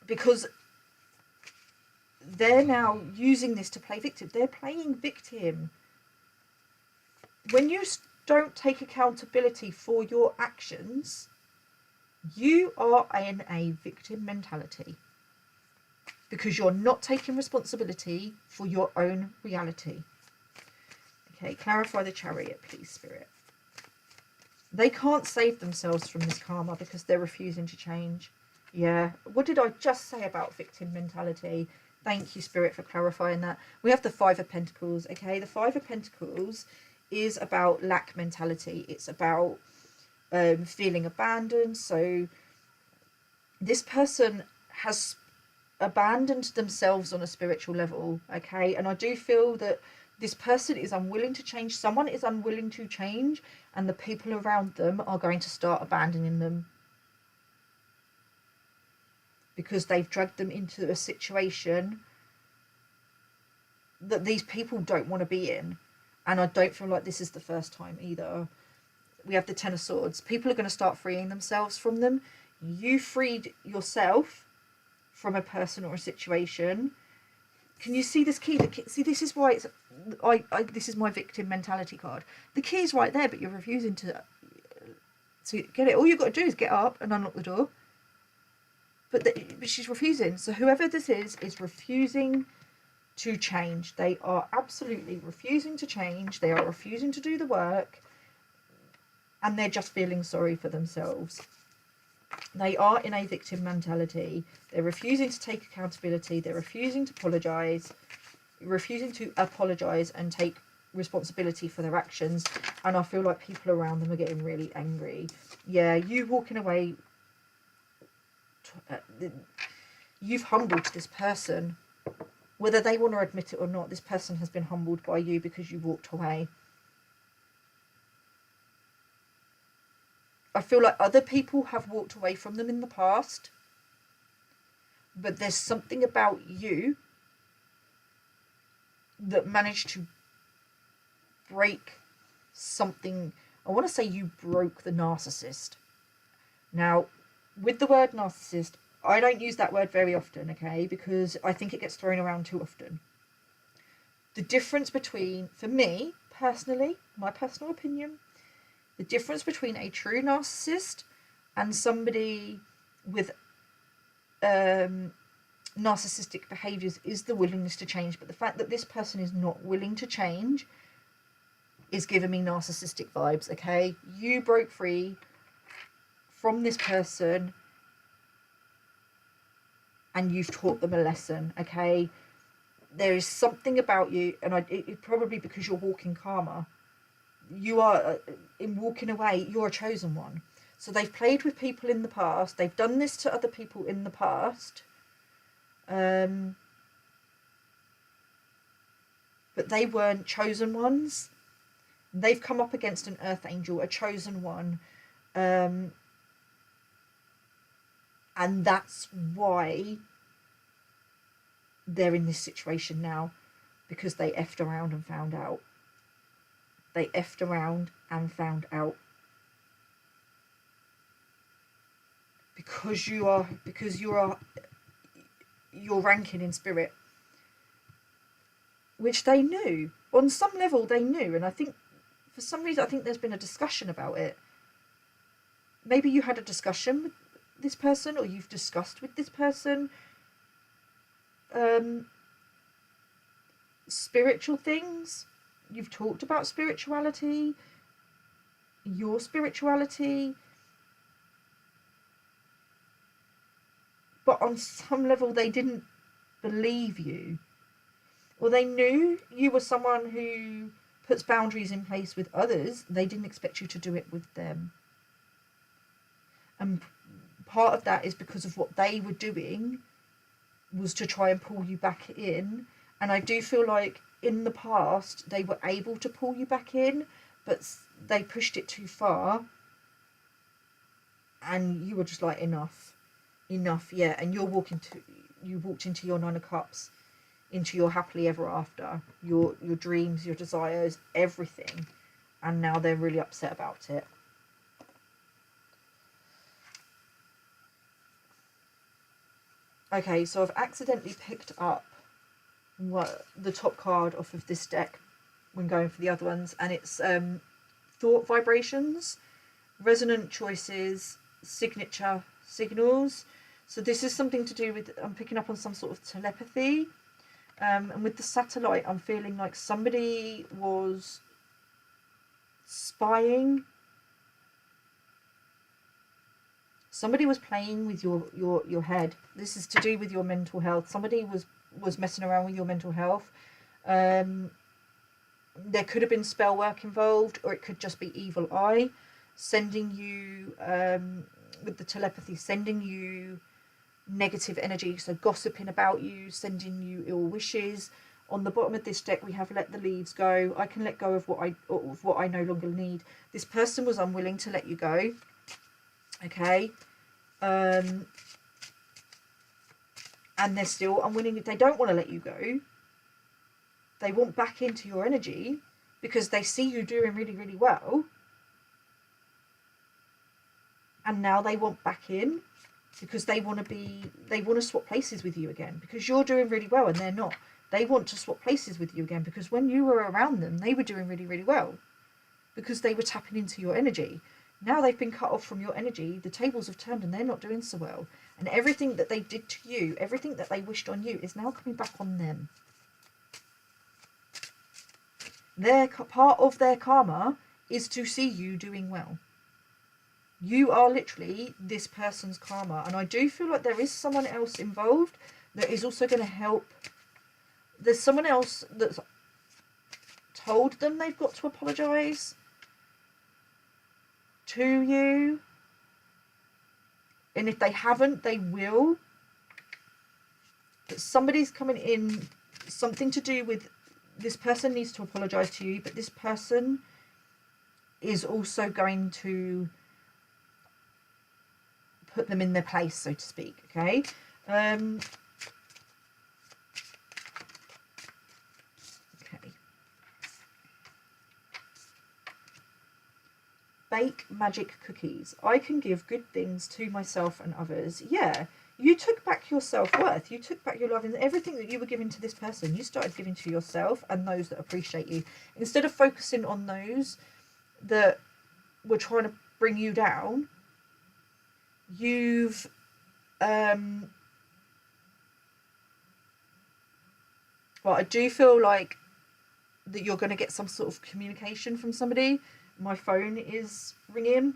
because they're now using this to play victim. They're playing victim. When you don't take accountability for your actions, you are in a victim mentality because you're not taking responsibility for your own reality. Okay, clarify the Chariot, please, Spirit. They can't save themselves from this karma because they're refusing to change. Yeah, what did I just say about victim mentality? Thank you, Spirit, for clarifying that. We have the Five of Pentacles, okay? The Five of Pentacles is about lack mentality. It's about feeling abandoned. So this person has abandoned themselves on a spiritual level, okay? And I do feel that this person is unwilling to change. Someone is unwilling to change, and the people around them are going to start abandoning them because they've dragged them into a situation that these people don't want to be in. And I don't feel like this is the first time either. We have the Ten of Swords. People are going to start freeing themselves from them. You freed yourself from a person or a situation. Can you see this key? See, this is why it's... this is my victim mentality card. The key is right there, but you're refusing to get it. All you've got to do is get up and unlock the door. But she's refusing. So whoever this is refusing to change. They are absolutely refusing to change. They are refusing to do the work, and they're just feeling sorry for themselves. They are in a victim mentality. They're refusing to take accountability. They're refusing to apologise, and take responsibility for their actions. And I feel like people around them are getting really angry. Yeah, you walking away, you've humbled this person. Whether they want to admit it or not, this person has been humbled by you because you walked away. I feel like other people have walked away from them in the past, but there's something about you that managed to break something. I want to say you broke the narcissist. Now, with the word narcissist, I don't use that word very often, okay, because I think it gets thrown around too often. The difference between, for me, personally, my personal opinion, the difference between a true narcissist and somebody with narcissistic behaviours is the willingness to change. But the fact that this person is not willing to change is giving me narcissistic vibes, okay? You broke free from this person and you've taught them a lesson, okay? There is something about you, and it probably because you're walking karma, you are, in walking away, you're a chosen one. So they've played with people in the past. They've done this to other people in the past. But they weren't chosen ones. They've come up against an earth angel, a chosen one. And that's why they're in this situation now, because they effed around and found out. They effed around and found out. Because you're ranking in spirit, which they knew. On some level they knew, and I think for some reason I think there's been a discussion about it. Maybe you had a discussion with this person, or you've discussed with this person spiritual things. You've talked about spirituality, your spirituality, but on some level they didn't believe you, or they knew you were someone who puts boundaries in place with others. They didn't expect you to do it with them, and part of that is because of what they were doing was to try and pull you back in. And I do feel like in the past they were able to pull you back in, but they pushed it too far, and you were just like, enough, yeah. And you walked into your 9 of Cups, into your happily ever after, your dreams, your desires, everything, and now they're really upset about it. Okay, so I've accidentally picked up the top card off of this deck when going for the other ones, and it's thought vibrations, resonant choices, signature signals. So this is something to do with, I'm picking up on some sort of telepathy, and with the satellite I'm feeling like somebody was spying. Somebody was playing with your head. This is to do with your mental health. Somebody was messing around with your mental health. There could have been spell work involved, or it could just be evil eye sending you, with the telepathy, sending you negative energy, so gossiping about you, sending you ill wishes. On the bottom of this deck we have let the leaves go. I can let go of what I no longer need. This person was unwilling to let you go. Okay, and they're still unwilling. They don't want to let you go. They want back into your energy because they see you doing really, really well, and now they want back in because they want to swap places with you again, because you're doing really well and they're not. They want to swap places with you again because when you were around them they were doing really, really well because they were tapping into your energy. Now they've been cut off from your energy, the tables have turned and they're not doing so well. And everything that they did to you, everything that they wished on you, is now coming back on them. Part of their karma is to see you doing well. You are literally this person's karma. And I do feel like there is someone else involved that is also going to help. There's someone else that's told them they've got to apologise to you, and if they haven't they will. But somebody's coming in, something to do with this person needs to apologise to you, but this person is also going to put them in their place, so to speak. Okay, bake magic cookies. I can give good things to myself and others. Yeah, you took back your self-worth. You took back your love, and everything that you were giving to this person, you started giving to yourself and those that appreciate you. Instead of focusing on those that were trying to bring you down, you've well, I do feel like that you're going to get some sort of communication from somebody. My phone is ringing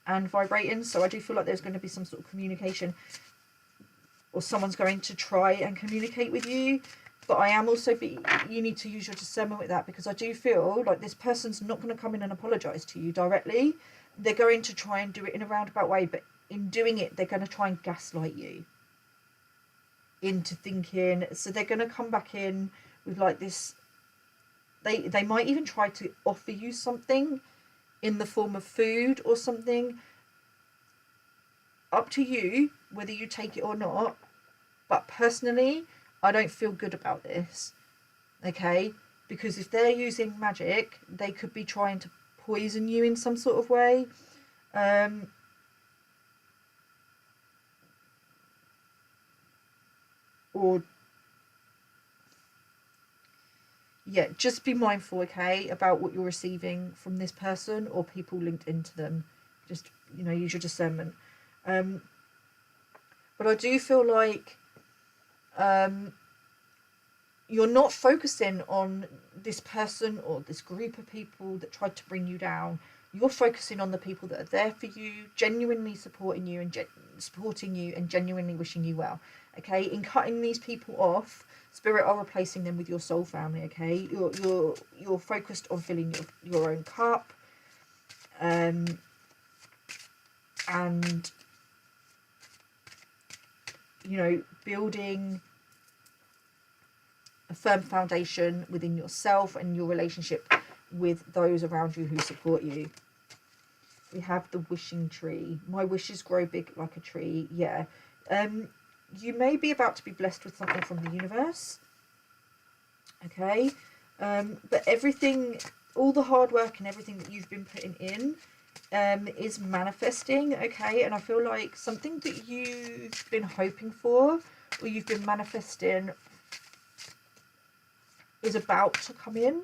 and vibrating, so I do feel like there's going to be some sort of communication, or someone's going to try and communicate with you. but I am also you need to use your discernment with that, because I do feel like this person's not going to come in and apologise to you directly. They're going to try and do it in a roundabout way, but in doing it, they're going to try and gaslight you into thinking. So they're going to come back in with like this. They might even try to offer you something in the form of food or something. Up to you whether you take it or not. But personally, I don't feel good about this. Okay? Because if they're using magic, they could be trying to poison you in some sort of way. Or yeah, just be mindful, okay, about what you're receiving from this person or people linked into them. Just, you know, use your discernment. But I do feel like you're not focusing on this person or this group of people that tried to bring you down. You're focusing on the people that are there for you, genuinely supporting you and genuinely wishing you well. Okay, in cutting these people off, Spirit are replacing them with your soul family. Okay, you're focused on filling your own cup, and you know, building a firm foundation within yourself and your relationship with those around you who support you. We have the wishing tree. My wishes grow big like a tree. Yeah. You may be about to be blessed with something from the universe. Okay. But everything, all the hard work and everything that you've been putting in is manifesting. Okay. And I feel like something that you've been hoping for or you've been manifesting is about to come in.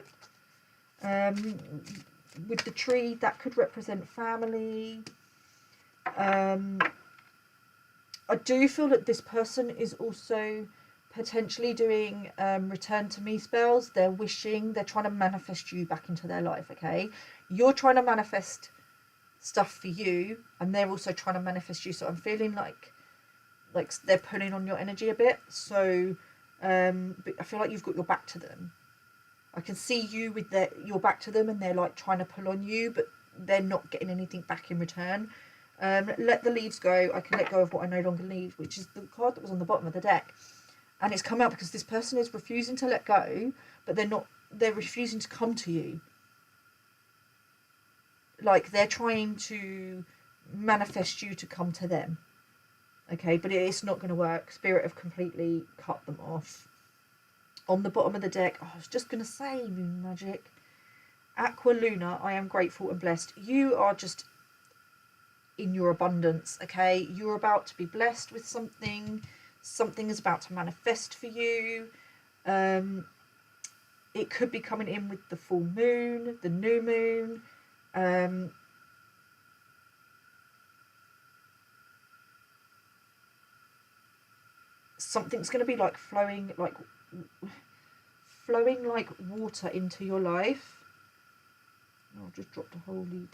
With the tree, that could represent family. I do feel that this person is also potentially doing return to me spells. They're trying to manifest you back into their life. Okay, you're trying to manifest stuff for you, and they're also trying to manifest you. So I'm feeling like they're pulling on your energy a bit. So but I feel like you've got your back to them. I can see you with your back to them, and they're like trying to pull on you, but they're not getting anything back in return. Let the leaves go. I can let go of what I no longer need, which is the card that was on the bottom of the deck. And it's come out because this person is refusing to let go, but they're refusing to come to you. Like they're trying to manifest you to come to them. Okay, but it's not going to work. Spirit have completely cut them off. On the bottom of the deck, I was just going to say moon magic. Aqua Luna, I am grateful and blessed. You are just in your abundance, okay? You're about to be blessed with something. Something is about to manifest for you. It could be coming in with the full moon, the new moon. Something's going to be like flowing like water into your life. I've just dropped a whole leaf.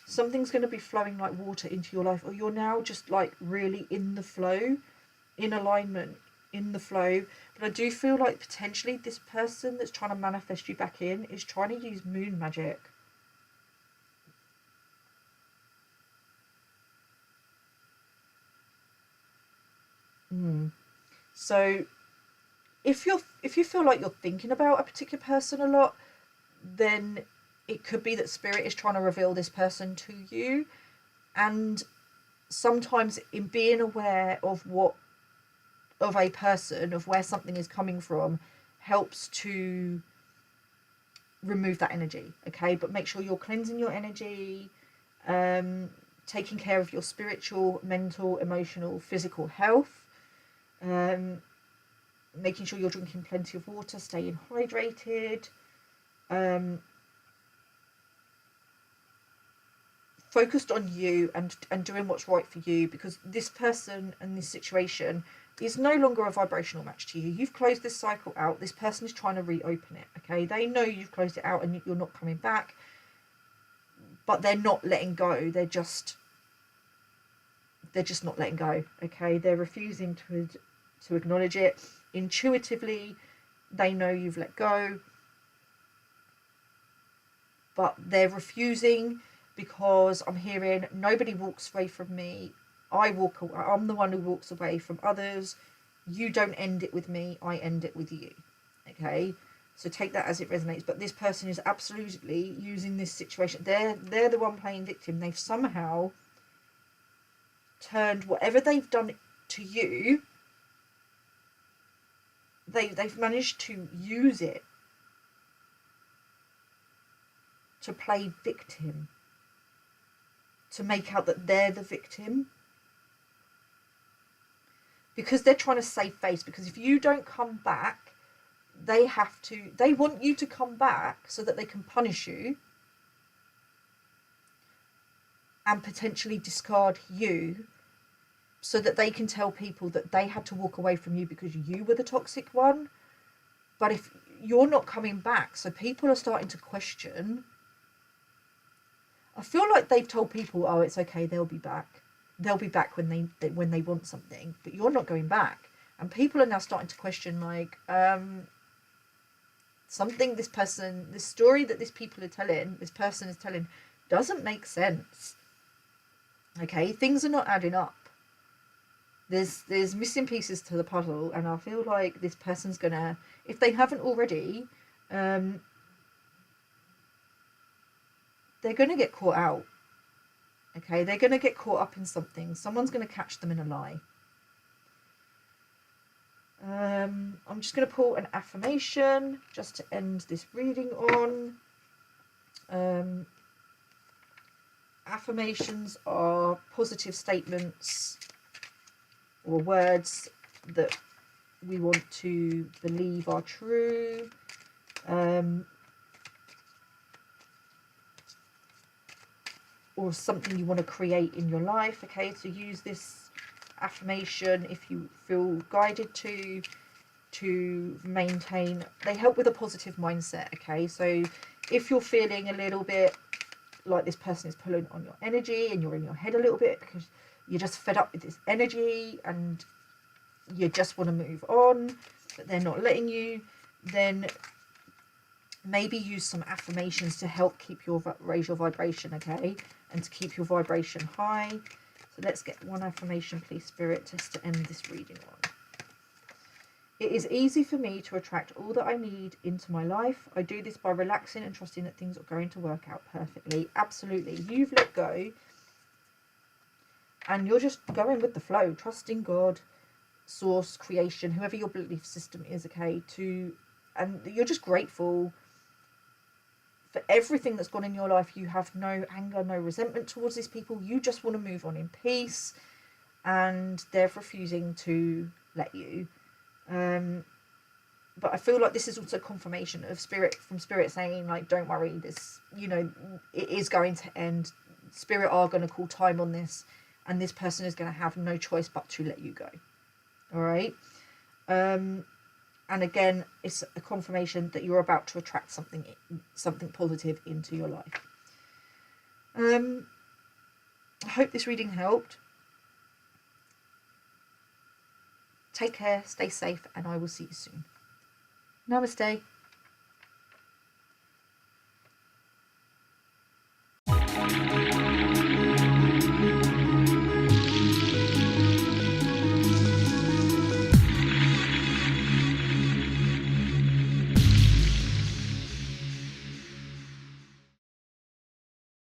Something's going to be flowing like water into your life, or you're now just like really in the flow, in alignment, in the flow. But I do feel like potentially this person that's trying to manifest you back in is trying to use moon magic. So if you feel like you're thinking about a particular person a lot, then it could be that Spirit is trying to reveal this person to you. And sometimes in being aware of a person, of where something is coming from, helps to remove that energy. Okay, but make sure you're cleansing your energy, taking care of your spiritual, mental, emotional, physical health, making sure you're drinking plenty of water, staying hydrated, focused on you and doing what's right for you, because this person and this situation is no longer a vibrational match to you. You've closed this cycle out. This person is trying to reopen it. Okay, they know you've closed it out and you're not coming back, but they're not letting go. They're just not letting go. Okay, they're refusing to acknowledge it. intuitively they know you've let go, but they're refusing because I'm hearing nobody walks away from me. I'm the one who walks away from others. You don't end it with me, I end it with you. Okay, so take that as it resonates. But this person is absolutely using this situation. They're the one playing victim. They've somehow turned whatever they've done to you, they've managed to use it to play victim, to make out that they're the victim, because they're trying to save face. Because if you don't come back, they want you to come back so that they can punish you and potentially discard you, so that they can tell people that they had to walk away from you because you were the toxic one. But if you're not coming back, so people are starting to question. I feel like they've told people, oh, it's okay, they'll be back. They'll be back when they want something, but you're not going back. And people are now starting to question, like, something this story that this person is telling, doesn't make sense. Okay, things are not adding up. There's missing pieces to the puzzle, and I feel like this person's gonna, if they haven't already, they're gonna get caught out. Okay, they're gonna get caught up in something. Someone's gonna catch them in a lie. I'm just gonna pull an affirmation just to end this reading on. Affirmations are positive statements or words that we want to believe are true. Or something you want to create in your life. Okay, so use this affirmation if you feel guided to maintain. They help with a positive mindset. Okay, so if you're feeling a little bit like this person is pulling on your energy and you're in your head a little bit because you're just fed up with this energy and you just want to move on, but they're not letting you, then maybe use some affirmations to help raise your vibration, okay, and to keep your vibration high. So let's get one affirmation, please, Spirit, just to end this reading on. It is easy for me to attract all that I need into my life. I do this by relaxing and trusting that things are going to work out perfectly. Absolutely. You've let go and you're just going with the flow, trusting God, source, creation, whoever your belief system is, okay, and you're just grateful for everything that's gone in your life. You have no anger, no resentment towards these people. You just want to move on in peace, and they're refusing to let you. But I feel like this is also confirmation of spirit saying, like, don't worry, this, it is going to end. Spirit are going to call time on this, and this person is going to have no choice but to let you go. All right. And again, it's a confirmation that you're about to attract something positive into your life. I hope this reading helped. Take care, stay safe, and I will see you soon. Namaste.